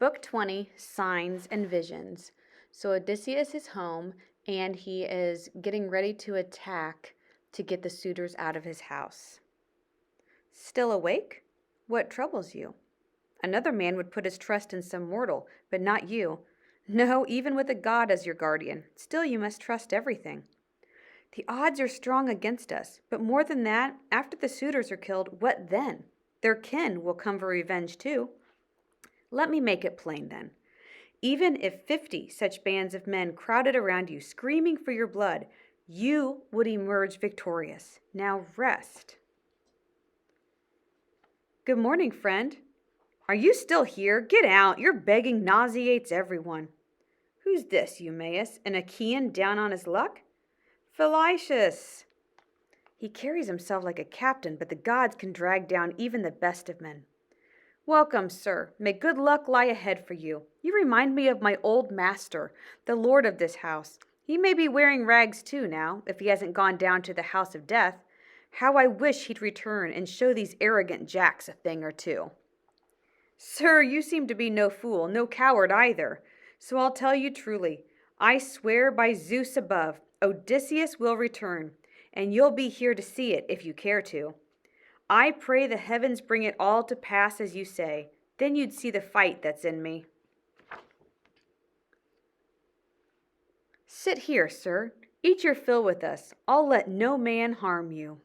Book 20, Signs and Visions. So Odysseus is home and he is getting ready to attack to get the suitors out of his house. Still awake? What troubles you? Another man would put his trust in some mortal, but not you. No, even with a god as your guardian, still you must trust everything. The odds are strong against us, but more than that, after the suitors are killed, what then? Their kin will come for revenge too. Let me make it plain then. Even if 50 such bands of men crowded around you, screaming for your blood, you would emerge victorious. Now rest. Good morning, friend. Are you still here? Get out. Your begging nauseates everyone. Who's this, Eumaeus, an Achaean down on his luck? Phylacius. He carries himself like a captain, but the gods can drag down even the best of men. Welcome, sir. May good luck lie ahead for you. You remind me of my old master, the lord of this house. He may be wearing rags too now, if he hasn't gone down to the house of death. How I wish he'd return and show these arrogant jacks a thing or two. Sir, you seem to be no fool, no coward either. So I'll tell you truly, I swear by Zeus above, Odysseus will return, and you'll be here to see it if you care to. I pray the heavens bring it all to pass as you say. Then you'd see the fight that's in me. Sit here, sir. Eat your fill with us. I'll let no man harm you.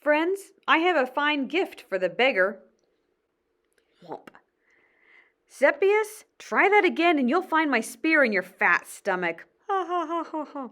Friends, I have a fine gift for the beggar. Whomp. Seppius, try that again and you'll find my spear in your fat stomach. Ha ha ha ha ha.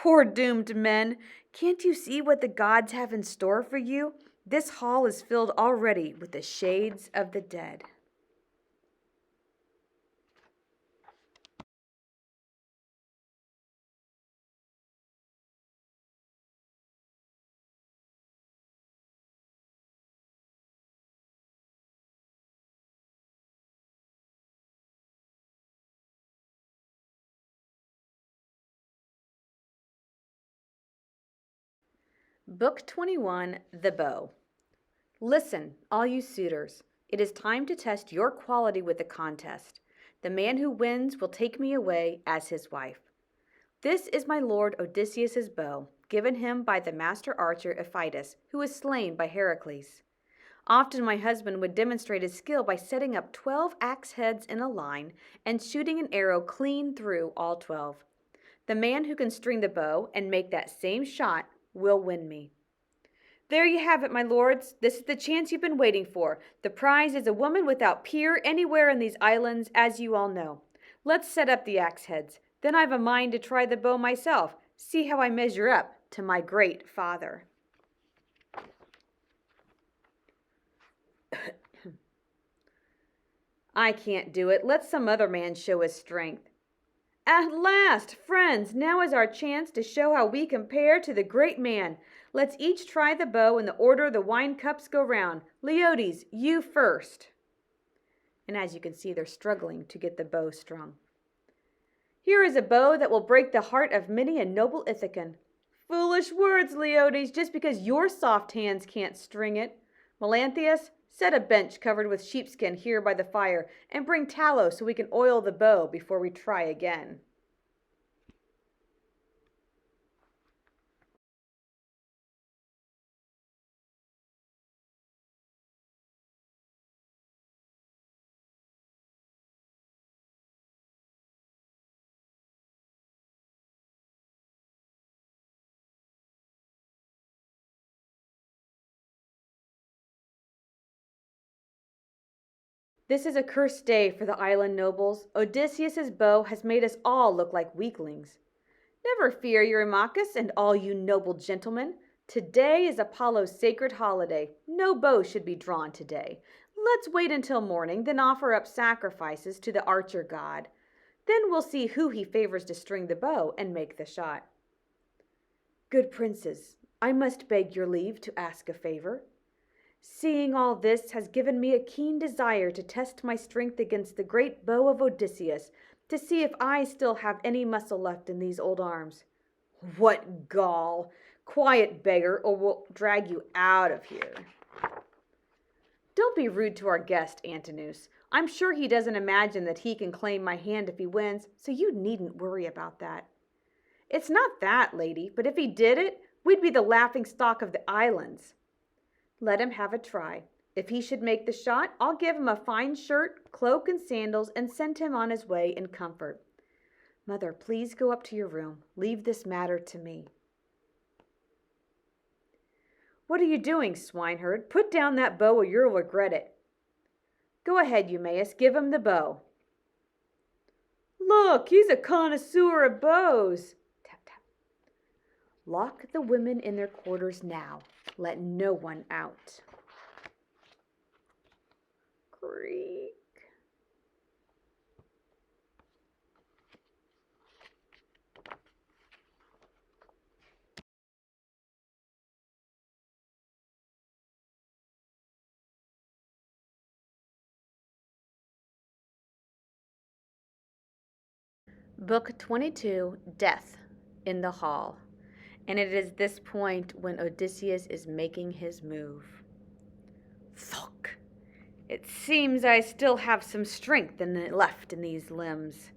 Poor doomed men, can't you see what the gods have in store for you? This hall is filled already with the shades of the dead. Book 21, The Bow. Listen, all you suitors. It is time to test your quality with the contest. The man who wins will take me away as his wife. This is my lord Odysseus's bow, given him by the master archer Iphitus, who was slain by Heracles. Often my husband would demonstrate his skill by setting up 12 axe heads in a line and shooting an arrow clean through all 12. The man who can string the bow and make that same shot will win me. There you have it, my lords. This is the chance you've been waiting for. The prize is a woman without peer anywhere in these islands, as you all know. Let's set up the axe heads. Then I've a mind to try the bow myself, see how I measure up to my great father. I can't do it. Let some other man show his strength. At last, friends, now is our chance to show how we compare to the great man. Let's each try the bow in the order the wine cups go round. Leodes, you first. And as you can see, they're struggling to get the bow strung. Here is a bow that will break the heart of many a noble Ithacan. Foolish words, Leodes, just because your soft hands can't string it. Melanthius, set a bench covered with sheepskin here by the fire, and bring tallow so we can oil the bow before we try again. This is a cursed day for the island nobles. Odysseus's bow has made us all look like weaklings. Never fear, Eurymachus, and all you noble gentlemen. Today is Apollo's sacred holiday. No bow should be drawn today. Let's wait until morning, then offer up sacrifices to the archer god. Then we'll see who he favors to string the bow and make the shot. Good princes, I must beg your leave to ask a favor. Seeing all this has given me a keen desire to test my strength against the great bow of Odysseus, to see if I still have any muscle left in these old arms. What gall! Quiet, beggar, or we'll drag you out of here. Don't be rude to our guest, Antinous. I'm sure he doesn't imagine that he can claim my hand if he wins, so you needn't worry about that. It's not that, lady, but if he did it, we'd be the laughing stock of the islands. Let him have a try. If he should make the shot, I'll give him a fine shirt, cloak, and sandals, and send him on his way in comfort. Mother, please go up to your room. Leave this matter to me. What are you doing, swineherd? Put down that bow or you'll regret it. Go ahead, Eumaeus, give him the bow. Look, he's a connoisseur of bows. Tap, tap. Lock the women in their quarters now. Let no one out. Creak. Book 22, Death in the Hall. And it is this point when Odysseus is making his move. Thunk! It seems I still have some strength left in these limbs.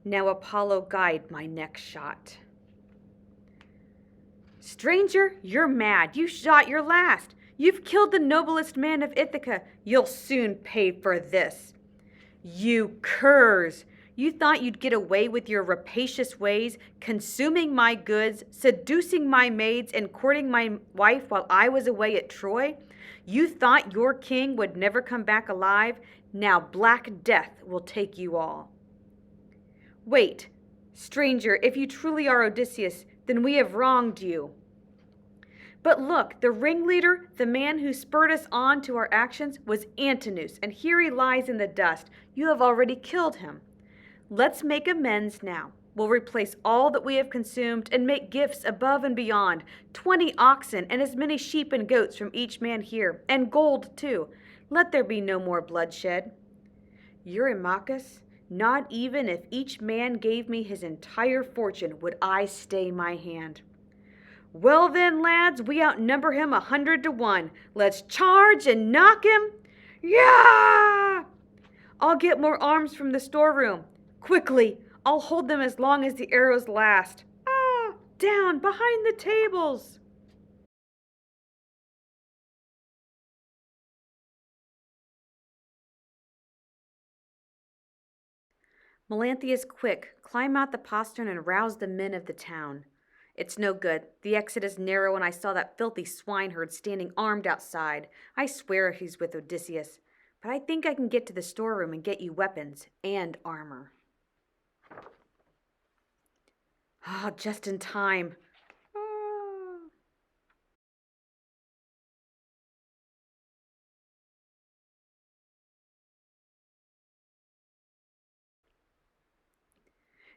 Now Apollo guide my next shot. Stranger, you're mad. You shot your last. You've killed the noblest man of Ithaca. You'll soon pay for this. You curs! You thought you'd get away with your rapacious ways, consuming my goods, seducing my maids, and courting my wife while I was away at Troy? You thought your king would never come back alive? Now Black Death will take you all. Wait, stranger, if you truly are Odysseus, then we have wronged you. But look, the ringleader, the man who spurred us on to our actions, was Antinous, and here he lies in the dust. You have already killed him. Let's make amends now. We'll replace all that we have consumed and make gifts above and beyond, 20 oxen and as many sheep and goats from each man here, and gold too. Let there be no more bloodshed. Eurymachus, not even if each man gave me his entire fortune would I stay my hand. Well then, lads, we outnumber him 100 to 1. Let's charge and knock him. Yeah! I'll get more arms from the storeroom. Quickly, I'll hold them as long as the arrows last. Ah, down behind the tables. Melanthius, quick, climb out the postern and rouse the men of the town. It's no good. The exit is narrow, and I saw that filthy swineherd standing armed outside. I swear he's with Odysseus. But I think I can get to the storeroom and get you weapons and armor. Ah, just in time.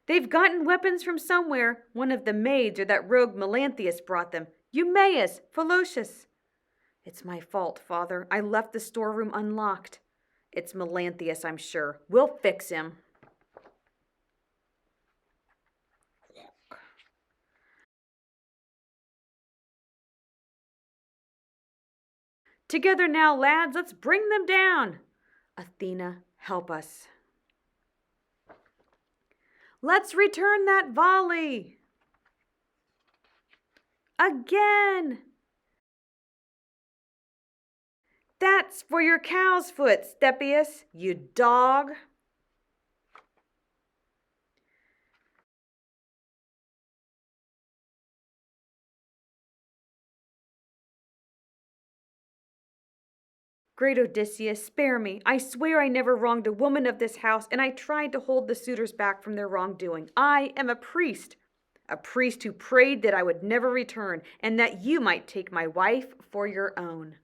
They've gotten weapons from somewhere. One of the maids or that rogue Melanthius brought them. Eumaeus, Philocious. It's my fault, Father. I left the storeroom unlocked. It's Melanthius, I'm sure. We'll fix him. Together now, lads, let's bring them down. Athena, help us. Let's return that volley. Again. That's for your cow's foot, Stephius, you dog. Great Odysseus, spare me. I swear I never wronged a woman of this house, and I tried to hold the suitors back from their wrongdoing. I am a priest who prayed that I would never return, and that you might take my wife for your own.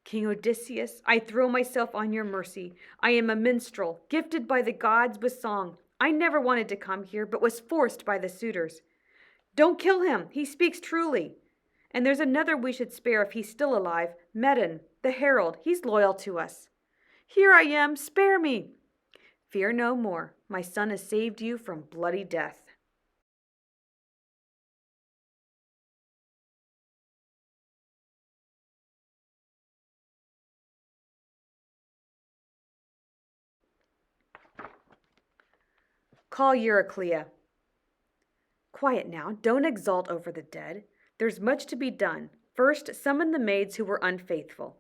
King Odysseus, I throw myself on your mercy. I am a minstrel, gifted by the gods with song. I never wanted to come here, but was forced by the suitors. Don't kill him. He speaks truly. And there's another we should spare if he's still alive, Medon, the herald. He's loyal to us. Here I am. Spare me. Fear no more. My son has saved you from bloody death. Call Euryclea. Quiet now, don't exult over the dead. There's much to be done. First, summon the maids who were unfaithful.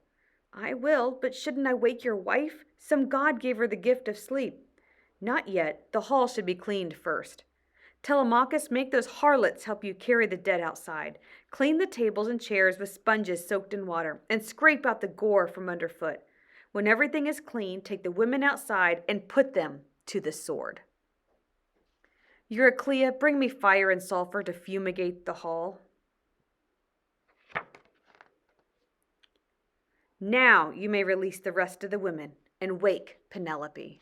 I will, but shouldn't I wake your wife? Some god gave her the gift of sleep. Not yet. The hall should be cleaned first. Telemachus, make those harlots help you carry the dead outside. Clean the tables and chairs with sponges soaked in water, and scrape out the gore from underfoot. When everything is clean, take the women outside and put them to the sword. Euryclea, bring me fire and sulfur to fumigate the hall. Now you may release the rest of the women and wake Penelope.